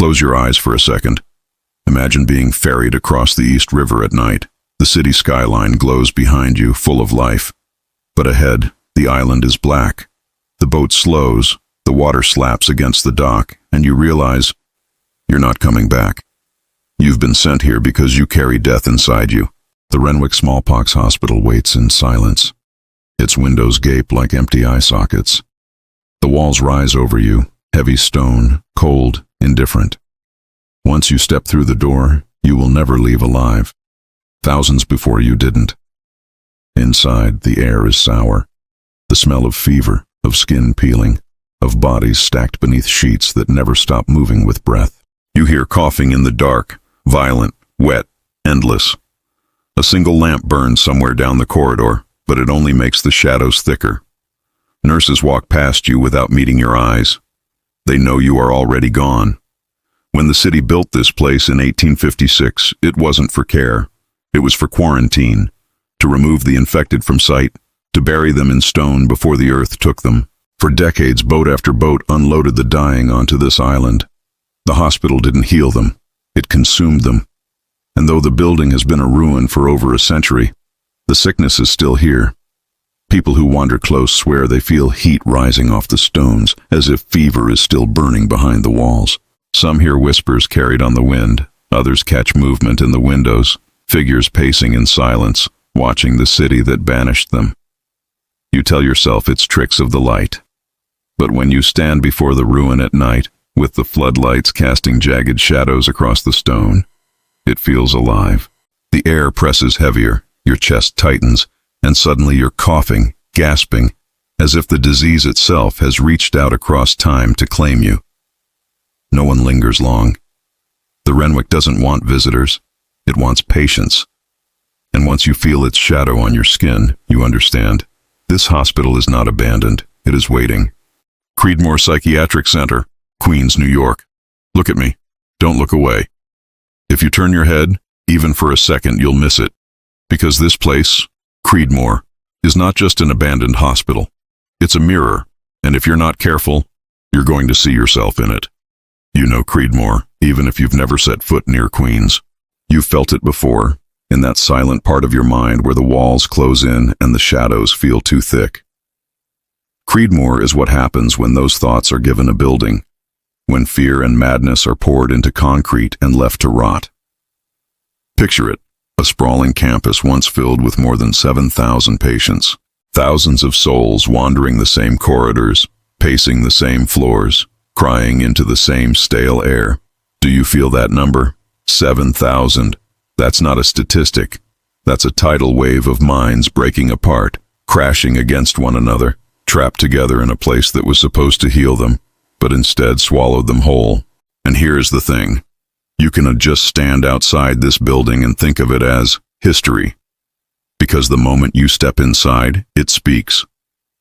Close your eyes for a second. Imagine being ferried across the East River at night. The city skyline glows behind you, full of life. But ahead, the island is black. The boat slows, the water slaps against the dock, and you realize you're not coming back. You've been sent here because you carry death inside you. The Renwick Smallpox Hospital waits in silence. Its windows gape like empty eye sockets. The walls rise over you, heavy stone, cold, indifferent. Once you step through the door, you will never leave alive. Thousands before you didn't. Inside, the air is sour. The smell of fever, of skin peeling, of bodies stacked beneath sheets that never stop moving with breath. You hear coughing in the dark, violent, wet, endless. A single lamp burns somewhere down the corridor, but it only makes the shadows thicker. Nurses walk past you without meeting your eyes. They know you are already gone. When the city built this place in 1856, it wasn't for care. It was for quarantine, to remove the infected from sight, to bury them in stone before the earth took them. For decades, boat after boat unloaded the dying onto this island. The hospital didn't heal them. It consumed them. And though the building has been a ruin for over a century, the sickness is still here. People who wander close swear they feel heat rising off the stones, as if fever is still burning behind the walls. Some hear whispers carried on the wind. Others catch movement in the windows, figures pacing in silence, watching the city that banished them. You tell yourself it's tricks of the light. But when you stand before the ruin at night, with the floodlights casting jagged shadows across the stone, it feels alive. The air presses heavier, your chest tightens, and suddenly you're coughing, gasping, as if the disease itself has reached out across time to claim you. No one lingers long. The Renwick doesn't want visitors. It wants patience. And once you feel its shadow on your skin, you understand. This hospital is not abandoned. It is waiting. Creedmoor Psychiatric Center, Queens, New York. Look at me. Don't look away. If you turn your head, even for a second, you'll miss it. Because this place, Creedmoor, is not just an abandoned hospital. It's a mirror, and if you're not careful, you're going to see yourself in it. You know Creedmoor, even if you've never set foot near Queens. You've felt it before, in that silent part of your mind where the walls close in and the shadows feel too thick. Creedmoor is what happens when those thoughts are given a building, when fear and madness are poured into concrete and left to rot. Picture it, a sprawling campus once filled with more than 7,000 patients, thousands of souls wandering the same corridors, pacing the same floors, crying into the same stale air. Do you feel that number? 7,000. That's not a statistic. That's a tidal wave of minds breaking apart, crashing against one another, trapped together in a place that was supposed to heal them, but instead swallowed them whole. And here's the thing. You can just stand outside this building and think of it as history. Because the moment you step inside, it speaks.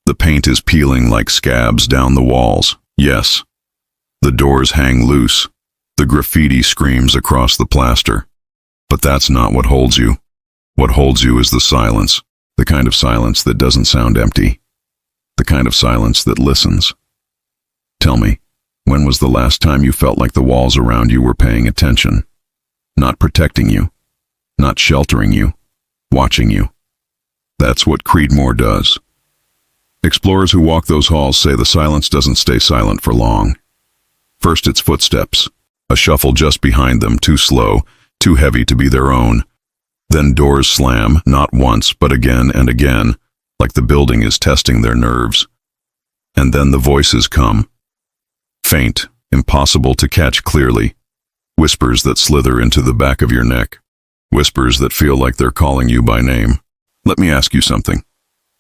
The paint is peeling like scabs down the walls. Yes. The doors hang loose. The graffiti screams across the plaster. But that's not what holds you. What holds you is the silence. The kind of silence that doesn't sound empty. The kind of silence that listens. Tell me, when was the last time you felt like the walls around you were paying attention? Not protecting you. Not sheltering you. Watching you. That's what Creedmoor does. Explorers who walk those halls say the silence doesn't stay silent for long. First it's footsteps, a shuffle just behind them, too slow, too heavy to be their own. Then doors slam, not once, but again and again, like the building is testing their nerves. And then the voices come. Faint, impossible to catch clearly. Whispers that slither into the back of your neck. Whispers that feel like they're calling you by name. Let me ask you something.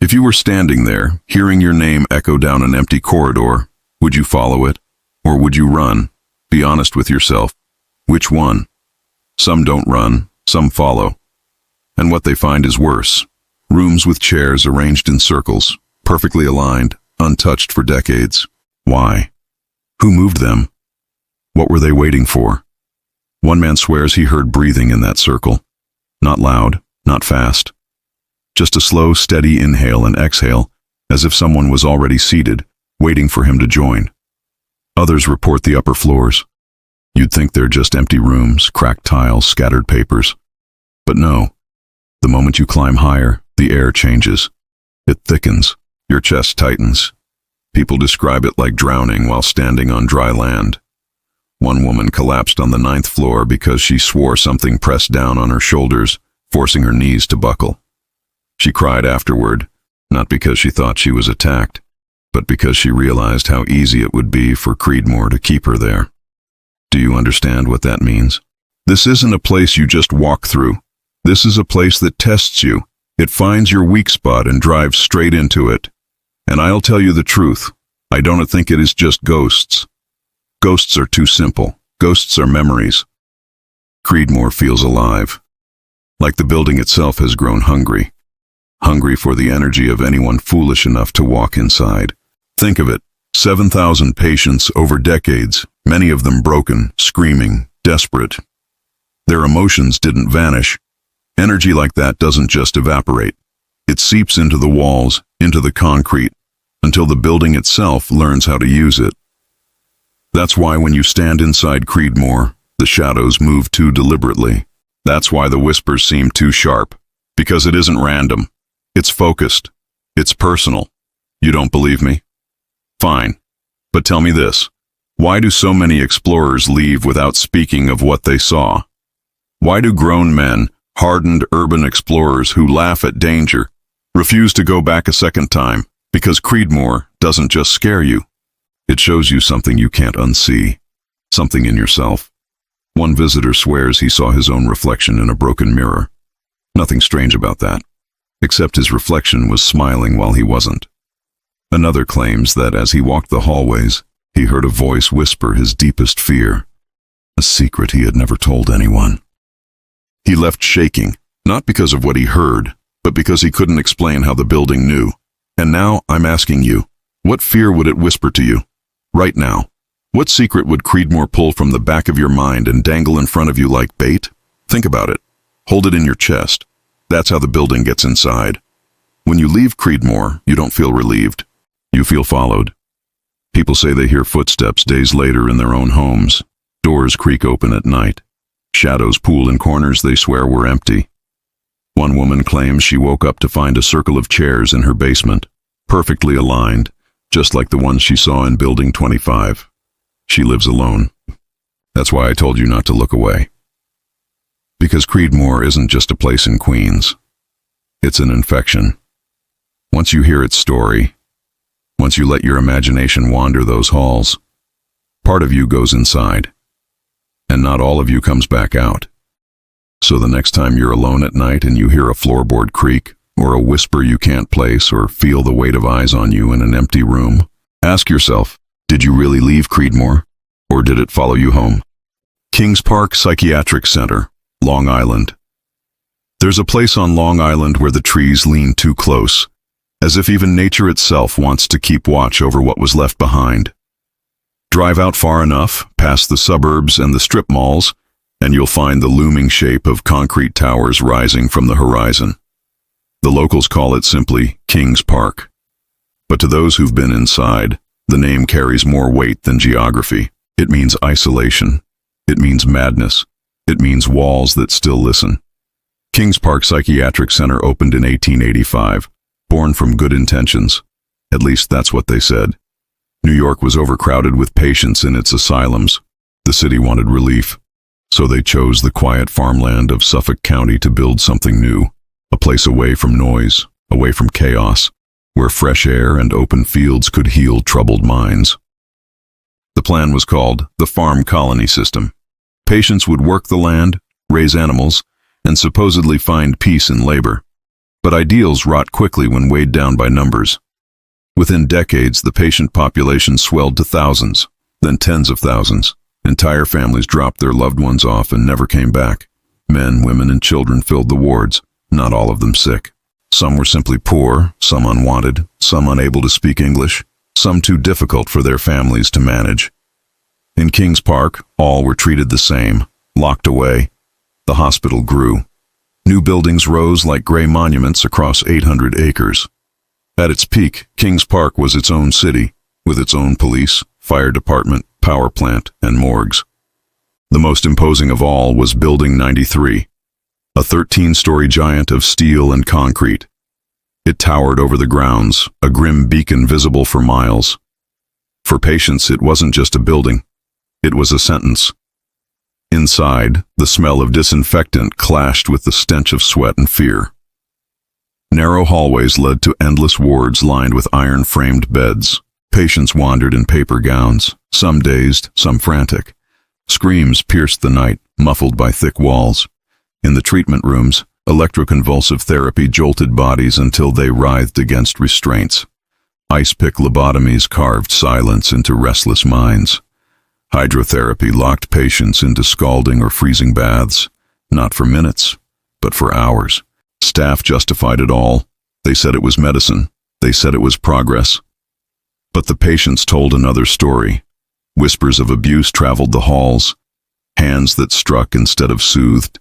If you were standing there, hearing your name echo down an empty corridor, would you follow it? Or would you run? Be honest with yourself. Which one? Some don't run, some follow. And what they find is worse. Rooms with chairs arranged in circles, perfectly aligned, untouched for decades. Why? Who moved them? What were they waiting for? One man swears he heard breathing in that circle. Not loud, not fast. Just a slow, steady inhale and exhale, as if someone was already seated, waiting for him to join. Others report the upper floors. You'd think they're just empty rooms, cracked tiles, scattered papers. But no, the moment you climb higher, the air changes. It thickens, your chest tightens. People describe it like drowning while standing on dry land. One woman collapsed on the 9th floor because she swore something pressed down on her shoulders, forcing her knees to buckle. She cried afterward, not because she thought she was attacked, but because she realized how easy it would be for Creedmoor to keep her there. Do you understand what that means? This isn't a place you just walk through. This is a place that tests you. It finds your weak spot and drives straight into it. And I'll tell you the truth, I don't think it is just ghosts. Ghosts are too simple. Ghosts are memories. Creedmoor feels alive. Like the building itself has grown hungry. Hungry for the energy of anyone foolish enough to walk inside. Think of it, 7,000 patients over decades, many of them broken, screaming, desperate. Their emotions didn't vanish. Energy like that doesn't just evaporate. It seeps into the walls, into the concrete, until the building itself learns how to use it. That's why when you stand inside Creedmoor, the shadows move too deliberately. That's why the whispers seem too sharp, because it isn't random. It's focused. It's personal. You don't believe me? Fine. But tell me this. Why do so many explorers leave without speaking of what they saw? Why do grown men, hardened urban explorers who laugh at danger, refuse to go back a second time? Because Creedmoor doesn't just scare you. It shows you something you can't unsee. Something in yourself. One visitor swears he saw his own reflection in a broken mirror. Nothing strange about that, except his reflection was smiling while he wasn't. Another claims that as he walked the hallways, he heard a voice whisper his deepest fear, a secret he had never told anyone. He left shaking, not because of what he heard, but because he couldn't explain how the building knew. And now I'm asking you, what fear would it whisper to you? Right now. What secret would Creedmoor pull from the back of your mind and dangle in front of you like bait? Think about it. Hold it in your chest. That's how the building gets inside. When you leave Creedmoor, you don't feel relieved. You feel followed. People say they hear footsteps days later in their own homes. Doors creak open at night. Shadows pool in corners they swear were empty. One woman claims she woke up to find a circle of chairs in her basement, perfectly aligned, just like the ones she saw in Building 25. She lives alone. That's why I told you not to look away. Because Creedmoor isn't just a place in Queens. It's an infection. Once you hear its story, once you let your imagination wander those halls, part of you goes inside, and not all of you comes back out. So the next time you're alone at night and you hear a floorboard creak, or a whisper you can't place, or feel the weight of eyes on you in an empty room, ask yourself, did you really leave Creedmoor, or did it follow you home? Kings Park Psychiatric Center, Long Island. There's a place on Long Island where the trees lean too close, as if even nature itself wants to keep watch over what was left behind. Drive out far enough, past the suburbs and the strip malls, and you'll find the looming shape of concrete towers rising from the horizon. The locals call it simply Kings Park. But to those who've been inside, the name carries more weight than geography. It means isolation. It means madness. It means walls that still listen. Kings Park Psychiatric Center opened in 1885, born from good intentions. At least that's what they said. New York was overcrowded with patients in its asylums. The city wanted relief. So they chose the quiet farmland of Suffolk County to build something new, a place away from noise, away from chaos, where fresh air and open fields could heal troubled minds. The plan was called the Farm Colony System. Patients would work the land, raise animals, and supposedly find peace in labor. But ideals rot quickly when weighed down by numbers. Within decades, the patient population swelled to thousands, then tens of thousands. Entire families dropped their loved ones off and never came back. Men, women, and children filled the wards, not all of them sick. Some were simply poor, some unwanted, some unable to speak English, some too difficult for their families to manage. In Kings Park, all were treated the same, locked away. The hospital grew. New buildings rose like gray monuments across 800 acres. At its peak, Kings Park was its own city, with its own police, fire department, power plant, and morgues. The most imposing of all was Building 93, a 13-story giant of steel and concrete. It towered over the grounds, a grim beacon visible for miles. For patients, it wasn't just a building. It was a sentence. Inside, the smell of disinfectant clashed with the stench of sweat and fear. Narrow hallways led to endless wards lined with iron-framed beds. Patients wandered in paper gowns, some dazed, some frantic. Screams pierced the night, muffled by thick walls. In the treatment rooms, electroconvulsive therapy jolted bodies until they writhed against restraints. Ice-pick lobotomies carved silence into restless minds. Hydrotherapy locked patients into scalding or freezing baths, not for minutes, but for hours. Staff justified it all. They said it was medicine. They said it was progress. But the patients told another story. Whispers of abuse traveled the halls, hands that struck instead of soothed,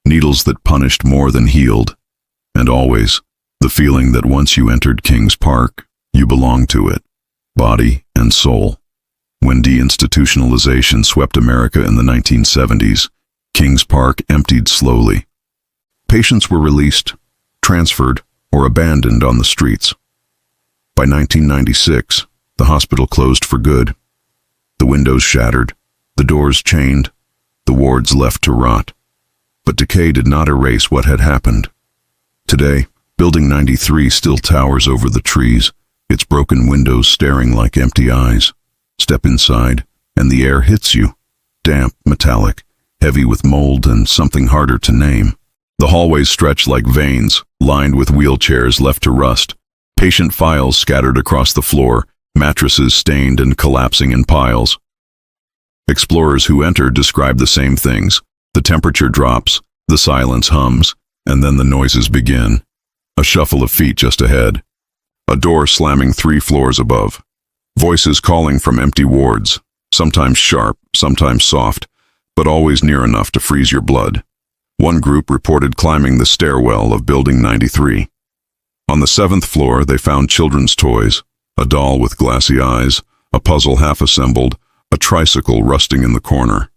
needles that punished more than healed, and always the feeling that once you entered Kings Park, you belonged to it, body and soul. When deinstitutionalization swept America in the 1970s, Kings Park emptied slowly. Patients were released, transferred, or abandoned on the streets. By 1996, the hospital closed for good. The windows shattered, the doors chained, the wards left to rot. But decay did not erase what had happened. Today, Building 93 still towers over the trees, its broken windows staring like empty eyes. Step inside, and the air hits you, damp, metallic, heavy with mold and something harder to name. The hallways stretch like veins, lined with wheelchairs left to rust, patient files scattered across the floor, mattresses stained and collapsing in piles. Explorers who enter describe the same things. The temperature drops, the silence hums, and then the noises begin. A shuffle of feet just ahead. A door slamming 3 floors above. Voices calling from empty wards, sometimes sharp, sometimes soft, but always near enough to freeze your blood. One group reported climbing the stairwell of Building 93. On the 7th floor, they found children's toys, a doll with glassy eyes, a puzzle half-assembled, a tricycle rusting in the corner.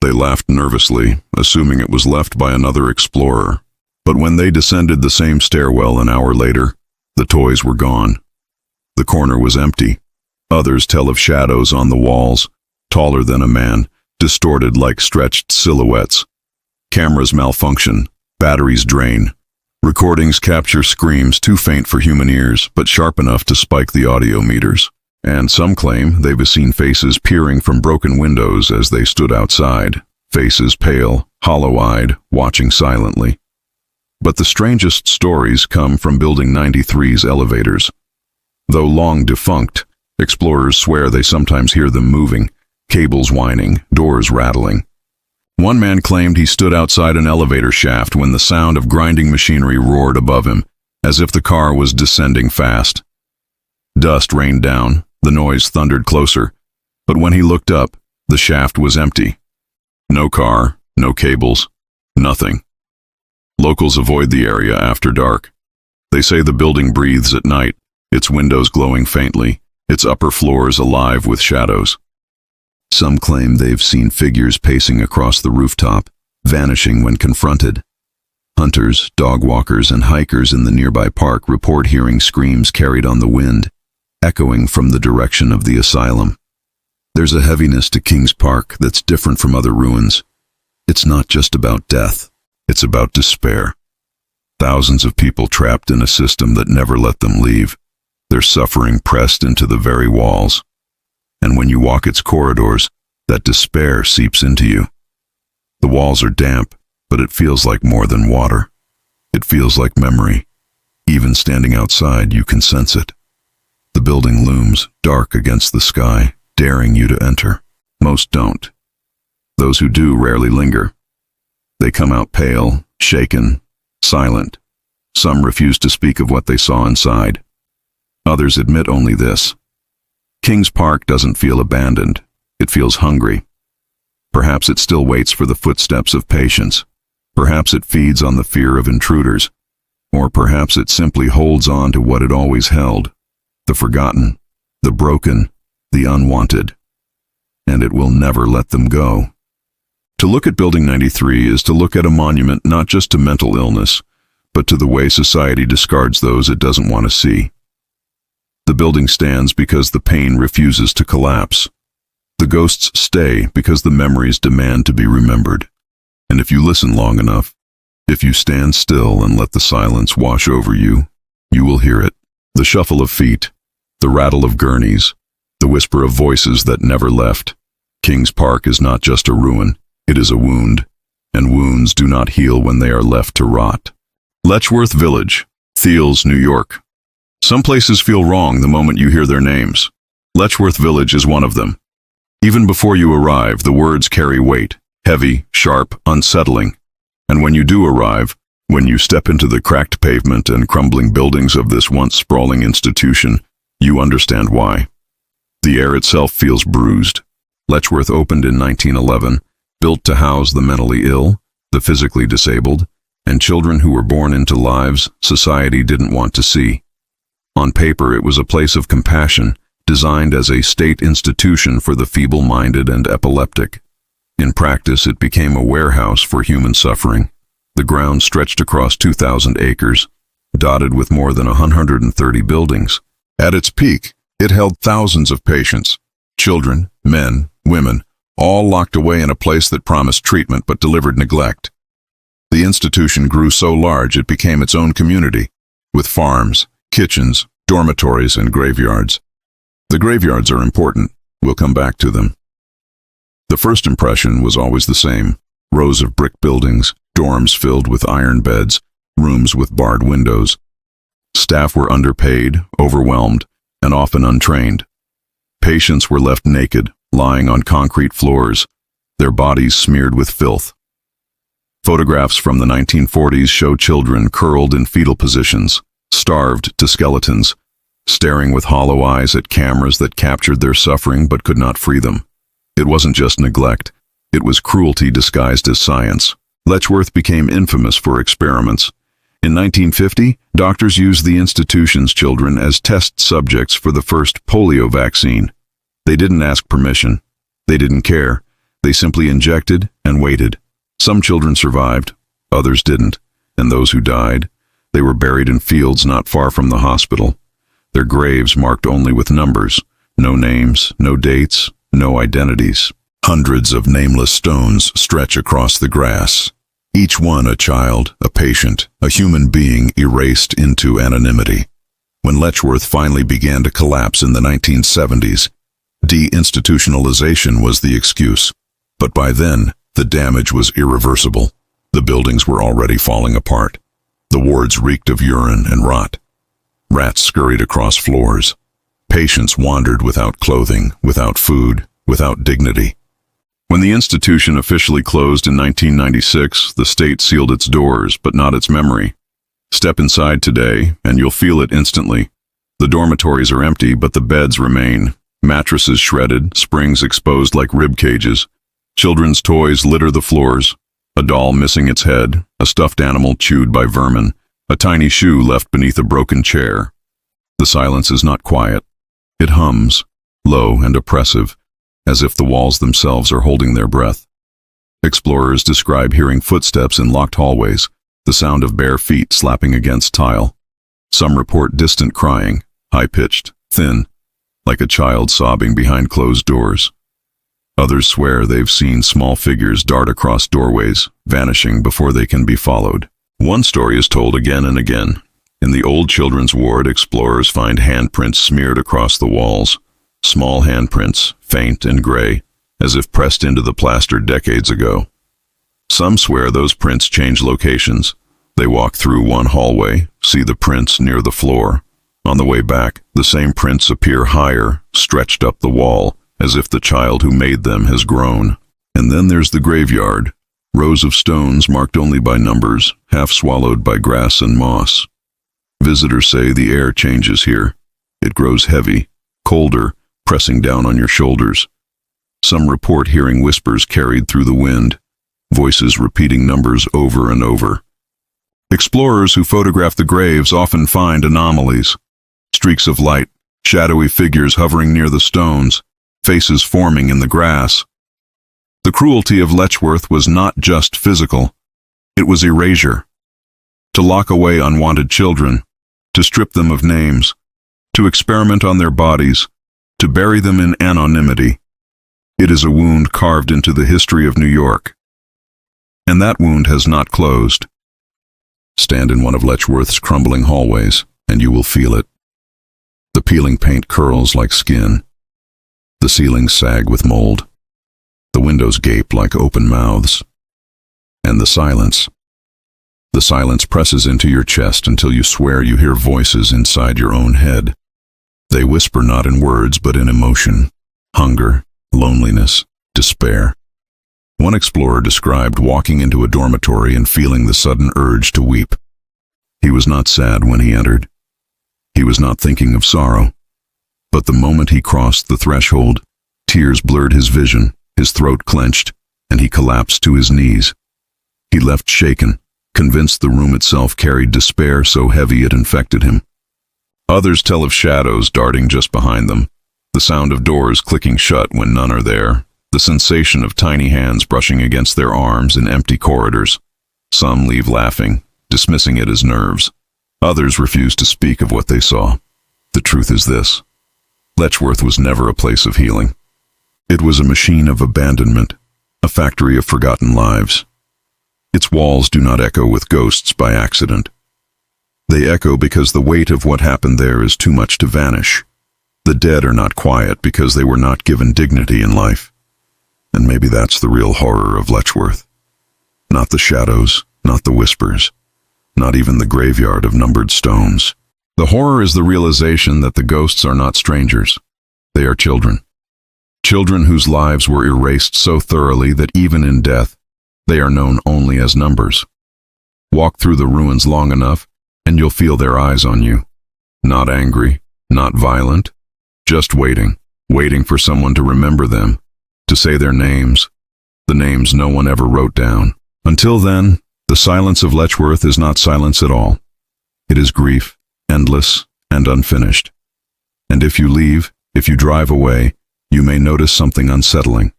They laughed nervously, assuming it was left by another explorer. But when they descended the same stairwell an hour later, the toys were gone. The corner was empty. Others tell of shadows on the walls, taller than a man, distorted like stretched silhouettes. Cameras malfunction, batteries drain. Recordings capture screams too faint for human ears, but sharp enough to spike the audio meters. And some claim they've seen faces peering from broken windows as they stood outside, faces pale, hollow-eyed, watching silently. But the strangest stories come from Building 93's elevators. Though long defunct, explorers swear they sometimes hear them moving, cables whining, doors rattling. One man claimed he stood outside an elevator shaft when the sound of grinding machinery roared above him, as if the car was descending fast. Dust rained down, the noise thundered closer, but when he looked up, the shaft was empty. No car, no cables, nothing. Locals avoid the area after dark. They say the building breathes at night, its windows glowing faintly, its upper floors alive with shadows. Some claim they've seen figures pacing across the rooftop, vanishing when confronted. Hunters, dog walkers, and hikers in the nearby park report hearing screams carried on the wind, echoing from the direction of the asylum. There's a heaviness to Kings Park that's different from other ruins. It's not just about death, it's about despair. Thousands of people trapped in a system that never let them leave, their suffering pressed into the very walls. And when you walk its corridors, that despair seeps into you. The walls are damp, but it feels like more than water. It feels like memory. Even standing outside, you can sense it. The building looms, dark against the sky, daring you to enter. Most don't. Those who do rarely linger. They come out pale, shaken, silent. Some refuse to speak of what they saw inside. Others admit only this. Kings Park doesn't feel abandoned. It feels hungry. Perhaps it still waits for the footsteps of patients. Perhaps it feeds on the fear of intruders. Or perhaps it simply holds on to what it always held, the forgotten, the broken, the unwanted. And it will never let them go. To look at Building 93 is to look at a monument not just to mental illness, but to the way society discards those it doesn't want to see. The building stands because the pain refuses to collapse. The ghosts stay because the memories demand to be remembered. And if you listen long enough, if you stand still and let the silence wash over you, you will hear it. The shuffle of feet, the rattle of gurneys, the whisper of voices that never left. Kings Park is not just a ruin, it is a wound, and wounds do not heal when they are left to rot. Letchworth Village, Thiels, New York. Some places feel wrong the moment you hear their names. Letchworth Village is one of them. Even before you arrive, the words carry weight, heavy, sharp, unsettling. And when you do arrive, when you step into the cracked pavement and crumbling buildings of this once sprawling institution, you understand why. The air itself feels bruised. Letchworth opened in 1911, built to house the mentally ill, the physically disabled, and children who were born into lives society didn't want to see. On paper, it was a place of compassion, designed as a state institution for the feeble-minded and epileptic. In practice, it became a warehouse for human suffering. The ground stretched across 2,000 acres, dotted with more than 130 buildings. At its peak, it held thousands of patients, children, men, women, all locked away in a place that promised treatment but delivered neglect. The institution grew so large it became its own community, with farms, kitchens, dormitories, and graveyards. The graveyards are important. We'll come back to them. The first impression was always the same. Rows of brick buildings, dorms filled with iron beds, rooms with barred windows. Staff were underpaid, overwhelmed, and often untrained. Patients were left naked, lying on concrete floors, their bodies smeared with filth. Photographs from the 1940s show children curled in fetal positions, starved to skeletons, staring with hollow eyes at cameras that captured their suffering but could not free them. It wasn't just neglect, it was cruelty disguised as science. Letchworth became infamous for experiments. In 1950, doctors used the institution's children as test subjects for the first polio vaccine. They didn't ask permission. They didn't care. They simply injected and waited. Some children survived, others didn't, and those who died, they were buried in fields not far from the hospital. Their graves marked only with numbers, no names, no dates, no identities. Hundreds of nameless stones stretch across the grass, each one a child, a patient, a human being erased into anonymity. When Letchworth finally began to collapse in the 1970s, deinstitutionalization was the excuse. But by then, the damage was irreversible. The buildings were already falling apart. The wards reeked of urine and rot. Rats scurried across floors. Patients wandered without clothing, without food, without dignity. When the institution officially closed in 1996, the state sealed its doors, but not its memory. Step inside today, and you'll feel it instantly. The dormitories are empty, but the beds remain. Mattresses shredded, springs exposed like rib cages. Children's toys litter the floors. A doll missing its head, a stuffed animal chewed by vermin, a tiny shoe left beneath a broken chair. The silence is not quiet. It hums, low and oppressive, as if the walls themselves are holding their breath. Explorers describe hearing footsteps in locked hallways, the sound of bare feet slapping against tile. Some report distant crying, high-pitched, thin, like a child sobbing behind closed doors. Others swear they've seen small figures dart across doorways, vanishing before they can be followed. One story is told again and again. In the old children's ward, explorers find handprints smeared across the walls. Small handprints, faint and gray, as if pressed into the plaster decades ago. Some swear those prints change locations. They walk through one hallway, see the prints near the floor. On the way back, the same prints appear higher, stretched up the wall, as if the child who made them has grown. And then there's the graveyard, rows of stones marked only by numbers, half swallowed by grass and moss. Visitors say the air changes here. It grows heavy, colder, pressing down on your shoulders. Some report hearing whispers carried through the wind, voices repeating numbers over and over. Explorers who photograph the graves often find anomalies. Streaks of light, shadowy figures hovering near the stones, faces forming in the grass. The cruelty of Letchworth was not just physical, it was erasure. To lock away unwanted children, to strip them of names, to experiment on their bodies, to bury them in anonymity. It is a wound carved into the history of New York. And that wound has not closed. Stand in one of Letchworth's crumbling hallways, and you will feel it. The peeling paint curls like skin. The ceilings sag with mold. The windows gape like open mouths. And the silence. The silence presses into your chest until you swear you hear voices inside your own head. They whisper not in words but in emotion, hunger, loneliness, despair. One explorer described walking into a dormitory and feeling the sudden urge to weep. He was not sad when he entered. He was not thinking of sorrow. But the moment he crossed the threshold, tears blurred his vision, his throat clenched, and he collapsed to his knees. He left shaken, convinced the room itself carried despair so heavy it infected him. Others tell of shadows darting just behind them, the sound of doors clicking shut when none are there, the sensation of tiny hands brushing against their arms in empty corridors. Some leave laughing, dismissing it as nerves. Others refuse to speak of what they saw. The truth is this: Letchworth was never a place of healing. It was a machine of abandonment, a factory of forgotten lives. Its walls do not echo with ghosts by accident. They echo because the weight of what happened there is too much to vanish. The dead are not quiet because they were not given dignity in life. And maybe that's the real horror of Letchworth. Not the shadows, not the whispers, not even the graveyard of numbered stones. The horror is the realization that the ghosts are not strangers. They are children. Children whose lives were erased so thoroughly that even in death, they are known only as numbers. Walk through the ruins long enough, and you'll feel their eyes on you. Not angry, not violent, just waiting for someone to remember them, to say their names, the names no one ever wrote down. Until then, the silence of Letchworth is not silence at all. It is grief, endless and unfinished. And if you leave, if you drive away, you may notice something unsettling.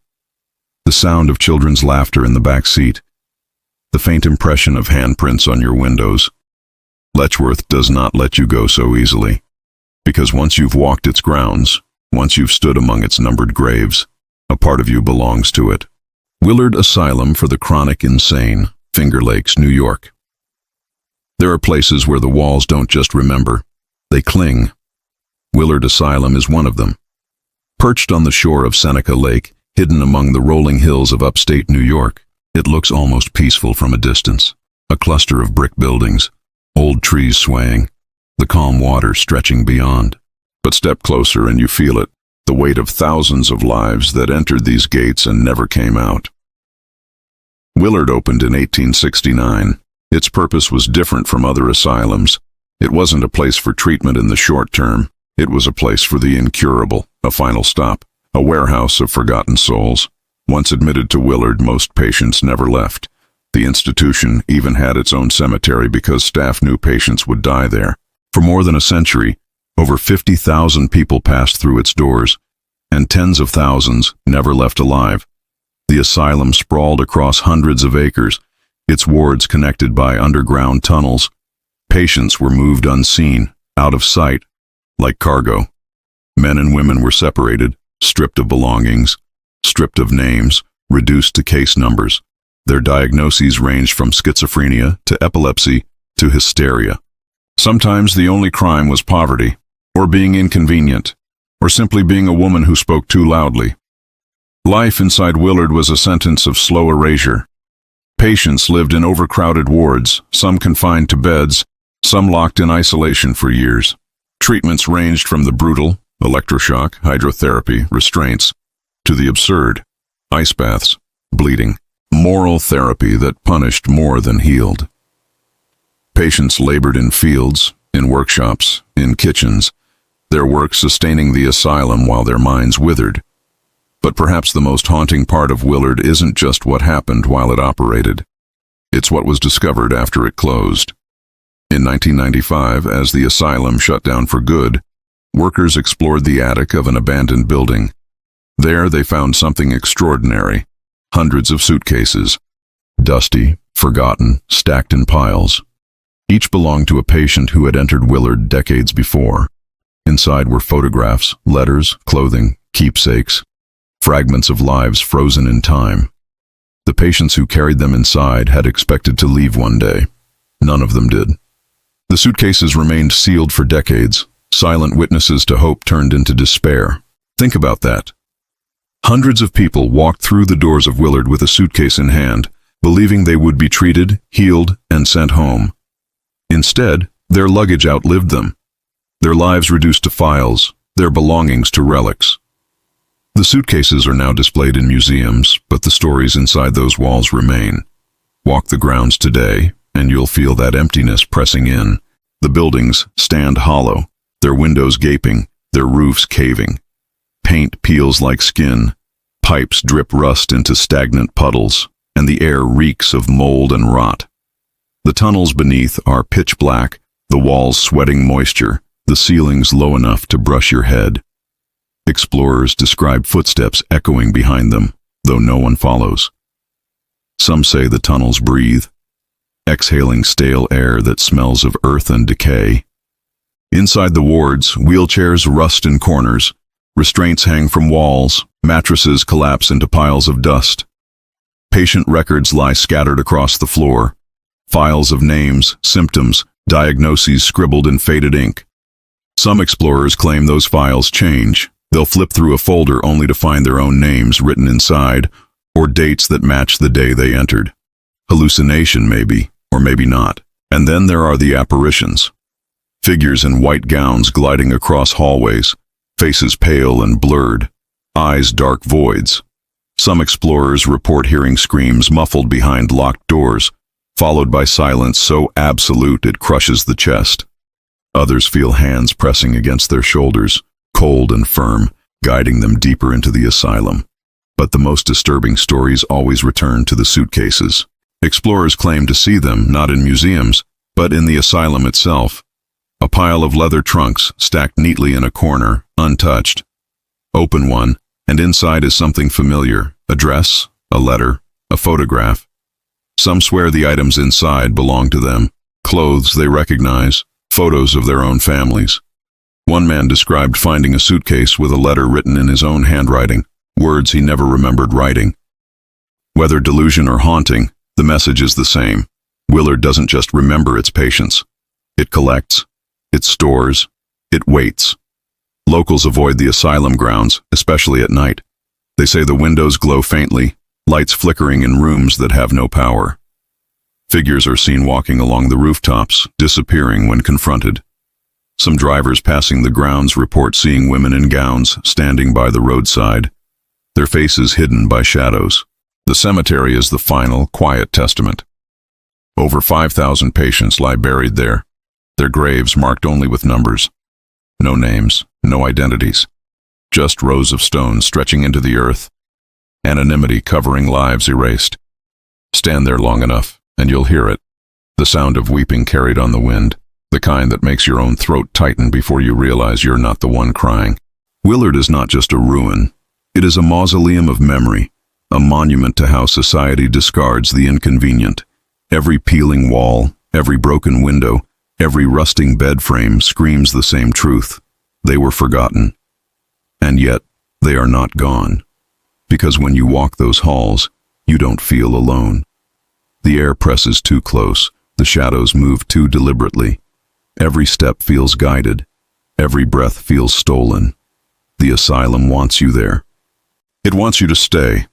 The sound of children's laughter in the back seat, the faint impression of handprints on your windows. Letchworth does not let you go so easily, because once you've walked its grounds, once you've stood among its numbered graves, a part of you belongs to it. Willard Asylum for the Chronic Insane, Finger Lakes, New York. There are places where the walls don't just remember, they cling. Willard Asylum is one of them. Perched on the shore of Seneca Lake, hidden among the rolling hills of upstate New York, it looks almost peaceful from a distance. A cluster of brick buildings, old trees swaying, the calm water stretching beyond. But step closer and you feel it, the weight of thousands of lives that entered these gates and never came out. Willard opened in 1869. Its purpose was different from other asylums. It wasn't a place for treatment in the short term. It was a place for the incurable, a final stop, a warehouse of forgotten souls. Once admitted to Willard, most patients never left. The institution even had its own cemetery because staff knew patients would die there. For more than a century, over 50,000 people passed through its doors, and tens of thousands never left alive. The asylum sprawled across hundreds of acres, its wards connected by underground tunnels. Patients were moved unseen, out of sight, like cargo. Men and women were separated, stripped of belongings, stripped of names, reduced to case numbers. Their diagnoses ranged from schizophrenia to epilepsy to hysteria. Sometimes the only crime was poverty, or being inconvenient, or simply being a woman who spoke too loudly. Life inside Willard was a sentence of slow erasure. Patients lived in overcrowded wards, some confined to beds, some locked in isolation for years. Treatments ranged from the brutal, electroshock, hydrotherapy, restraints, to the absurd, ice baths, bleeding, moral therapy that punished more than healed. Patients labored in fields, in workshops, in kitchens, their work sustaining the asylum while their minds withered. But perhaps the most haunting part of Willard isn't just what happened while it operated. It's what was discovered after it closed. In 1995, as the asylum shut down for good, workers explored the attic of an abandoned building. There they found something extraordinary, Hundreds of suitcases, dusty, forgotten, stacked in piles. Each belonged to a patient who had entered Willard decades before. Inside were photographs, letters, clothing, keepsakes, fragments of lives frozen in time. The patients who carried them inside had expected to leave one day. None of them did. The suitcases remained sealed for decades, silent witnesses to hope turned into despair. Think about that. Hundreds of people walked through the doors of Willard with a suitcase in hand, believing they would be treated, healed, and sent home. Instead, their luggage outlived them. Their lives reduced to files, their belongings to relics. The suitcases are now displayed in museums, but the stories inside those walls remain. Walk the grounds today, and you'll feel that emptiness pressing in. The buildings stand hollow, their windows gaping, their roofs caving. Paint peels like skin, pipes drip rust into stagnant puddles, and the air reeks of mold and rot. The tunnels beneath are pitch black, the walls sweating moisture, the ceilings low enough to brush your head. Explorers describe footsteps echoing behind them, though no one follows. Some say the tunnels breathe, exhaling stale air that smells of earth and decay. Inside the wards, wheelchairs rust in corners, restraints hang from walls, mattresses collapse into piles of dust. Patient records lie scattered across the floor, files of names, symptoms, diagnoses scribbled in faded ink. Some explorers claim those files change. They'll flip through a folder only to find their own names written inside, or dates that match the day they entered. Hallucination maybe, or maybe not. And then there are the apparitions. Figures in white gowns gliding across hallways, faces pale and blurred, eyes dark voids. Some explorers report hearing screams muffled behind locked doors, followed by silence so absolute it crushes the chest. Others feel hands pressing against their shoulders, cold and firm, guiding them deeper into the asylum. But the most disturbing stories always return to the suitcases. Explorers claim to see them not in museums, but in the asylum itself. A pile of leather trunks stacked neatly in a corner, untouched. Open one, and inside is something familiar, a dress, a letter, a photograph. Some swear the items inside belong to them, clothes they recognize, photos of their own families. One man described finding a suitcase with a letter written in his own handwriting, words he never remembered writing. Whether delusion or haunting, the message is the same. Willard doesn't just remember its patients. It collects, it stores, it waits. Locals avoid the asylum grounds, especially at night. They say the windows glow faintly, lights flickering in rooms that have no power. Figures are seen walking along the rooftops, disappearing when confronted. Some drivers passing the grounds report seeing women in gowns standing by the roadside, their faces hidden by shadows. The cemetery is the final, quiet testament. Over 5,000 patients lie buried there, their graves marked only with numbers. No names, no identities, just rows of stones stretching into the earth, anonymity covering lives erased. Stand there long enough, and you'll hear it, the sound of weeping carried on the wind, the kind that makes your own throat tighten before you realize you're not the one crying. Willard is not just a ruin. It is a mausoleum of memory, a monument to how society discards the inconvenient. Every peeling wall, every broken window, every rusting bed frame screams the same truth. They were forgotten. And yet, they are not gone. Because when you walk those halls, you don't feel alone. The air presses too close, the shadows move too deliberately. Every step feels guided, every breath feels stolen. The asylum wants you there. It wants you to stay,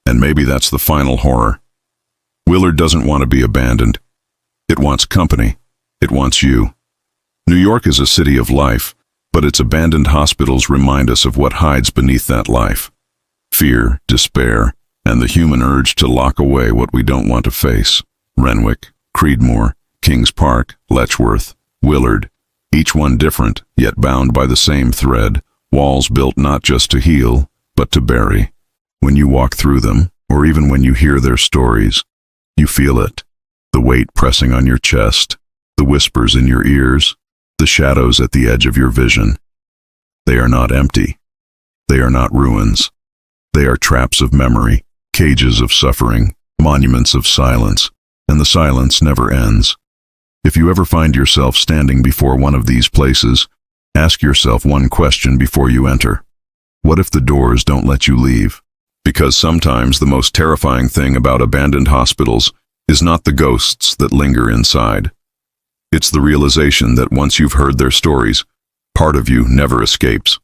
and maybe that's the final horror. Willard doesn't want to be abandoned. It wants company. It wants you. New York is a city of life, but its abandoned hospitals remind us of what hides beneath that life. Fear, despair, and the human urge to lock away what we don't want to face. Renwick, Creedmoor, Kings Park, Letchworth, Willard, each one different, yet bound by the same thread, walls built not just to heal, but to bury. When you walk through them, or even when you hear their stories, you feel it, the weight pressing on your chest, the whispers in your ears, the shadows at the edge of your vision. They are not empty. They are not ruins. They are traps of memory, cages of suffering, monuments of silence, and the silence never ends. If you ever find yourself standing before one of these places, ask yourself one question before you enter. What if the doors don't let you leave? Because sometimes the most terrifying thing about abandoned hospitals is not the ghosts that linger inside. It's the realization that once you've heard their stories, part of you never escapes.